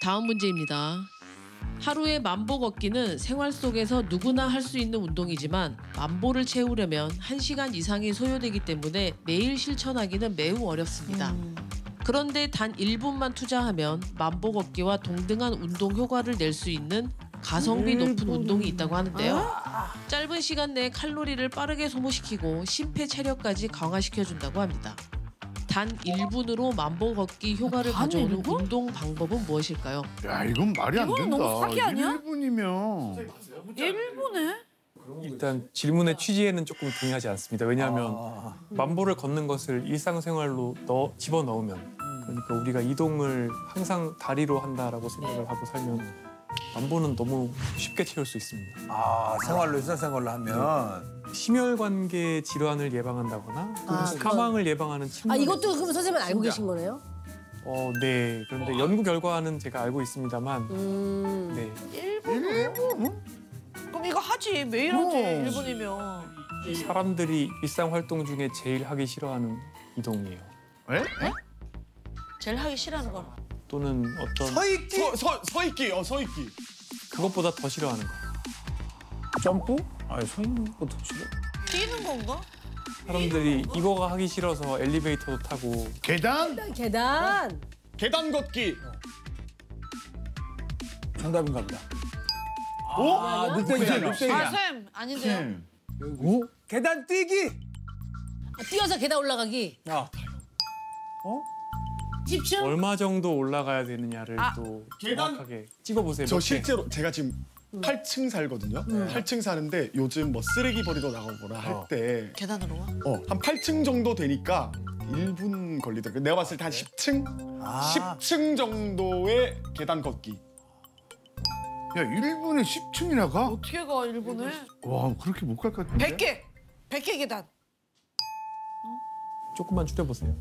다음 문제입니다. 하루에 만보 걷기는 생활 속에서 누구나 할 수 있는 운동이지만 만보를 채우려면 1시간 이상이 소요되기 때문에 매일 실천하기는 매우 어렵습니다. 그런데 단 1분만 투자하면 만보 걷기와 동등한 운동 효과를 낼 수 있는 가성비 높은 운동이 있다고 하는데요. 짧은 시간 내에 칼로리를 빠르게 소모시키고 심폐체력까지 강화시켜준다고 합니다. 단 1분으로 만보 걷기 효과를 가져오는 운동 방법은 무엇일까요? 야, 이건 말이 안 된다. 너무 사기 아니야? 1분이면. 1분에? 일단 질문의 취지에는 조금 동의하지 않습니다. 왜냐하면 만보를 걷는 것을 일상생활로 집어넣으면 그러니까 우리가 이동을 항상 다리로 한다라고 생각을 하고 살면 만보는 너무 쉽게 채울 수 있습니다. 아, 생활로 일상생활로 하면 심혈관계 질환을 예방한다거나 사망을 예방하는 침몰. 이것도 그럼 선생님은 알고 계신 거네요? 네. 그런데 연구 결과는 제가 알고 있습니다만 네. 1분? 그럼 이거 하지. 매일 하지. 1분이면. 사람들이 일상 활동 중에 제일 하기 싫어하는 이동이에요. 에? 제일 하기 싫어하는 건? 또는 어떤 서있기? 서있기. 그것보다 더 싫어하는 거. 점프? 아니, 서 있는 것도 싫어. 뛰는 건가? 사람들이 이거가 하기 싫어서 엘리베이터도 타고 계단? 계단. 계단 걷기. 정답인가 보다. 오? 늑대기잖아. 아, 쌤. 아닌데요. 오? 계단 뛰기! 뛰어서 계단 올라가기. 아, 10층? 얼마 정도 올라가야 되느냐를 또 계단? 정확하게 찍어보세요. 저 몇 개. 실제로 제가 지금 8층 살거든요. 8층 사는데 요즘 뭐 쓰레기 버리러 나가거나 할 때 계단으로 와? 한 8층 정도 되니까 1분 걸리더라고요. 내가 봤을 때 한 10층? 10층 정도의 계단 걷기. 야, 1분에 10층이나 가? 어떻게 가, 1분에? 와, 그렇게 못 갈 것 같은데? 100개! 100개 계단. 조금만 줄여보세요.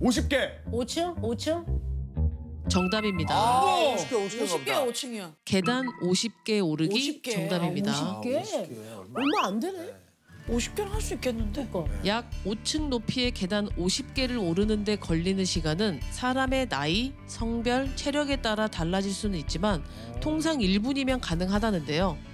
50개. 5층? 5층? 정답입니다. 50개, 5층이야. 계단 50개 오르기 50개. 정답입니다. 50개? 얼마 안 되네. 50개는 할 수 있겠는데? 약 5층 높이의 계단 50개를 오르는 데 걸리는 시간은 사람의 나이, 성별, 체력에 따라 달라질 수는 있지만 통상 1분이면 가능하다는데요.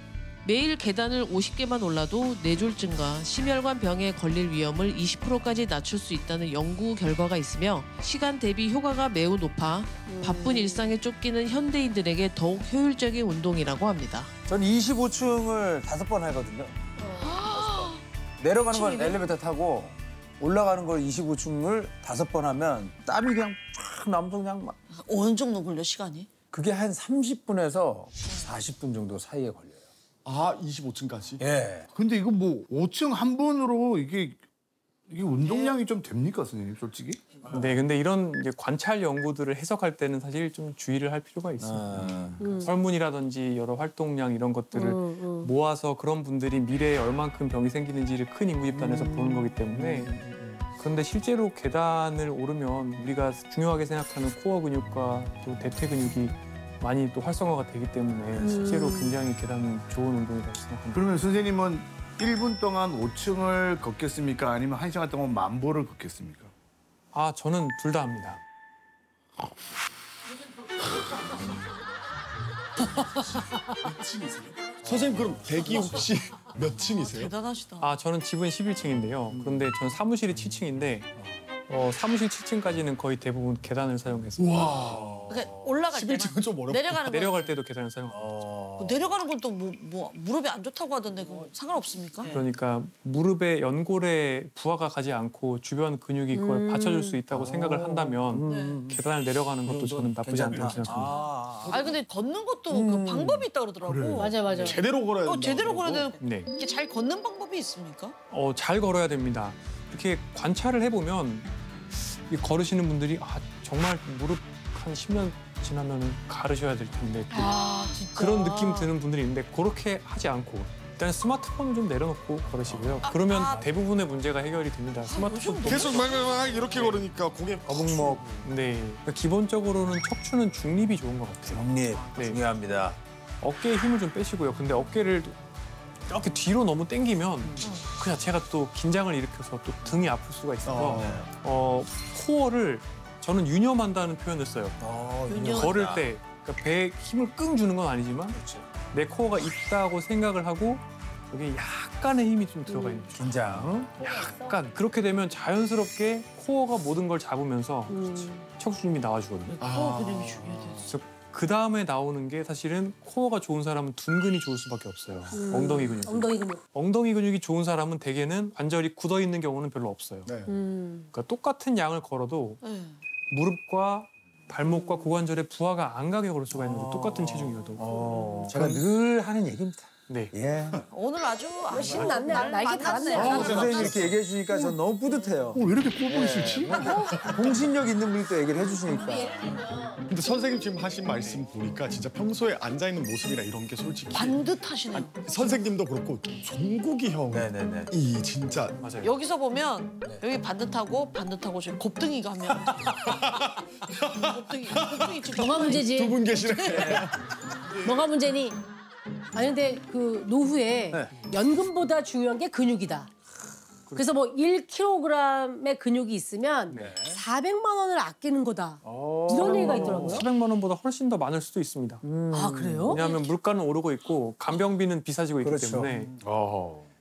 매일 계단을 50개만 올라도 뇌졸중과 심혈관 병에 걸릴 위험을 20%까지 낮출 수 있다는 연구 결과가 있으며 시간 대비 효과가 매우 높아 바쁜 일상에 쫓기는 현대인들에게 더욱 효율적인 운동이라고 합니다. 전 25층을 5번 하거든요. 내려가는 건 엘리베이터 타고 올라가는 걸 25층을 5번 하면 땀이 그냥 쫙 나면서 그냥 막. 어느 정도 걸려, 시간이? 그게 한 30분에서 40분 정도 사이에 걸려요. 아, 25층까지? 예. 근데 이거 뭐 5층 한 번으로 이게 운동량이 좀 됩니까, 선생님, 솔직히? 네, 근데 이런 이제 관찰 연구들을 해석할 때는 사실 좀 주의를 할 필요가 있습니다. 설문이라든지 여러 활동량 이런 것들을 모아서 그런 분들이 미래에 얼만큼 병이 생기는지를 큰 인구 집단에서 보는 거기 때문에 그런데 실제로 계단을 오르면 우리가 중요하게 생각하는 코어 근육과 또 대퇴 근육이 많이 또 활성화가 되기 때문에 실제로 굉장히 계단은 좋은 운동이라고 생각합니다. 그러면 선생님은 1분 동안 5층을 걷겠습니까? 아니면 1시간 동안 만보를 걷겠습니까? 아, 저는 둘 다 합니다. 선생님 그럼 대기 혹시 몇 층이세요? 대단하시다. 아, 저는 집은 11층인데요. 그런데 전 사무실이 7층인데 사무실 7층까지는 거의 대부분 계단을 사용해서 그러니까 올라갈 때만. 11층은 좀 어렵다. 내려가는 거. 내려갈 때도 계단을 사용합니다. 내려가는 건 또 무릎에 안 좋다고 하던데 그거 상관없습니까? 그러니까 무릎에 연골에 부하가 가지 않고 주변 근육이 그걸 받쳐줄 수 있다고 생각을 한다면 계단을 내려가는 것도 저는 나쁘지 않다고 생각합니다. 아니 근데 걷는 것도 그 방법이 있다고 그러더라고. 맞아. 제대로 걸어야 된다. 제대로 걸어야 되는 네. 이렇게 잘 걷는 방법이 있습니까? 잘 걸어야 됩니다. 이렇게 관찰을 해보면 이 걸으시는 분들이 정말 무릎 한 10년 지나면 가르셔야 될 텐데 진짜. 그런 느낌 드는 분들이 있는데 그렇게 하지 않고 일단 스마트폰을 좀 내려놓고 걸으시고요. 그러면 대부분의 문제가 해결이 됩니다. 스마트폰 계속 막 이렇게 걸으니까 고개 거북목, 네, 그러니까 기본적으로는 척추는 중립이 좋은 것 같아요. 정립 네. 중요합니다. 어깨에 힘을 좀 빼시고요. 근데 어깨를 이렇게 뒤로 너무 당기면 그 자체가 또 긴장을 일으켜서 또 등이 아플 수가 있어서 코어를 저는 유념한다는 표현을 써요. 유념. 걸을 때 그러니까 배에 힘을 끙 주는 건 아니지만 내 코어가 있다고 생각을 하고 여기 약간의 힘이 좀 들어가 있는 거죠. 긴장. 약간 그렇게 되면 자연스럽게 코어가 모든 걸 잡으면서 척추 힘이 나와주거든요. 코어 근육이 중요해. 그래서 그 다음에 나오는 게 사실은 코어가 좋은 사람은 둔근이 좋을 수밖에 없어요. 엉덩이 근육. 엉덩이 근육. 엉덩이 근육이 좋은 사람은 대개는 관절이 굳어 있는 경우는 별로 없어요. 네. 그러니까 똑같은 양을 걸어도 네. 무릎과 발목과 고관절에 부하가 안 가게 걸을 수가 있는 거죠. 똑같은 체중이어도. 제가 늘 하는 얘기입니다. 네. 예. 오늘 아주 신났네. 날개 달았네. 선생님 이렇게 얘기해 주니까 전 너무 뿌듯해요. 왜 이렇게 꿀벌이 싫지? 공신력 있는 분이 또 얘기를 해주시니까. 근데 선생님 지금 하신 말씀 보니까 진짜 평소에 앉아 있는 모습이나 이런 게 솔직히 반듯하시네요. 선생님도 그렇고 종국이 형이 네네네. 진짜 맞아요. 여기서 보면 여기 반듯하고 저기 곱등이가 하면 곱등이 지금 뭐가 문제지? 두 분 계시네. 뭐가 문제니? 아니 근데 그 노후에 네. 연금보다 중요한 게 근육이다. 그래서 뭐 1kg의 근육이 있으면 400만 원을 아끼는 거다. 이런 얘기가 있더라고요. 400만 원보다 훨씬 더 많을 수도 있습니다. 아 그래요? 왜냐하면 물가는 오르고 있고 간병비는 비싸지고 있기 그렇죠. 때문에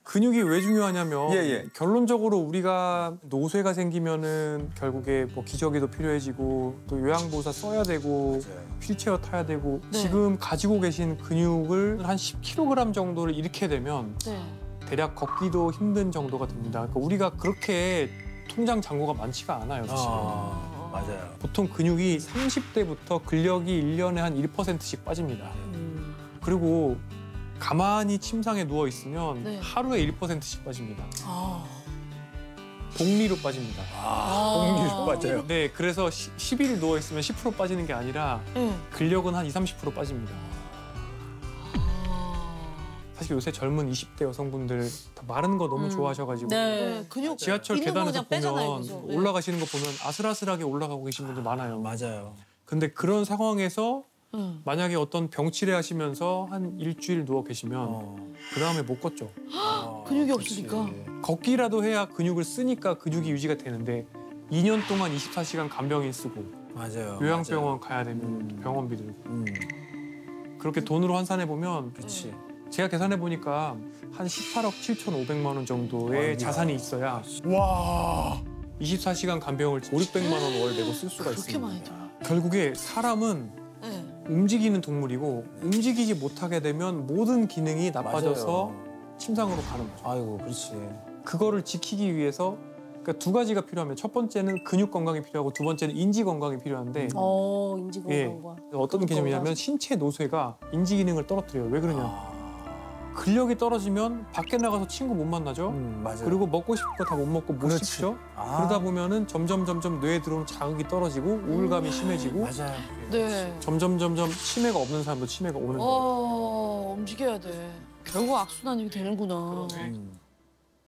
근육이 왜 중요하냐면 예. 결론적으로 우리가 노쇠가 생기면은 결국에 뭐 기저귀도 필요해지고 또 요양보호사 써야 되고 휠체어 타야 되고 네. 지금 가지고 계신 근육을 한 10kg 정도를 잃게 되면 네. 대략 걷기도 힘든 정도가 됩니다. 그러니까 우리가 그렇게 통장 잔고가 많지가 않아요. 사실. 맞아요. 보통 근육이 30대부터 근력이 1년에 한 1%씩 빠집니다. 그리고 가만히 침상에 누워 있으면 네. 하루에 1%씩 빠집니다. 아. 복리로 빠집니다. 공유로 맞아요. 네, 그래서 10일 누워 있으면 10% 빠지는 게 아니라 네. 근력은 한 20-30% 빠집니다. 사실 요새 젊은 20대 여성분들 다 마른 거 너무 좋아하셔가지고 네. 근육 지하철 있는 거 계단에서 그냥 빼잖아요, 보면 계속. 네. 올라가시는 거 보면 아슬아슬하게 올라가고 계신 분들 많아요. 맞아요. 근데 그런 상황에서 응. 만약에 어떤 병치레 하시면서 한 일주일 누워 계시면 그 다음에 못 걷죠. 근육이 없으니까. 걷기라도 해야 근육을 쓰니까 근육이 유지가 되는데 2년 동안 24시간 간병인 쓰고 맞아요. 요양병원 가야 되면 병원비 들고 그렇게 돈으로 환산해 보면 그렇지. 제가 계산해 보니까 한 18억 7,500만 원 정도의 자산이 있어야 와 24시간 간병을 500~600만 원 월 내고 쓸 수가 그렇게 있습니다. 많이 들어. 결국에 사람은 네. 움직이는 동물이고 움직이지 못하게 되면 모든 기능이 나빠져서 침상으로 가는 거죠. 아이고, 그렇지. 그거를 지키기 위해서 그러니까 두 가지가 필요하면 첫 번째는 근육 건강이 필요하고 두 번째는 인지 건강이 필요한데 인지 예, 건강과. 어떤 근육 개념이냐면 건강. 신체 노쇠가 인지 기능을 떨어뜨려요. 왜 그러냐? 근력이 떨어지면 밖에 나가서 친구 못 만나죠. 맞아요. 그리고 먹고 싶은 거 다 못 먹고 못 그렇지. 씹죠. 아. 그러다 보면은 점점 뇌에 들어오는 자극이 떨어지고 우울감이 심해지고 맞아요. 네. 점점 치매가 없는 사람도 치매가 오는 거예요. 움직여야 돼. 결국 악순환이 되는구나.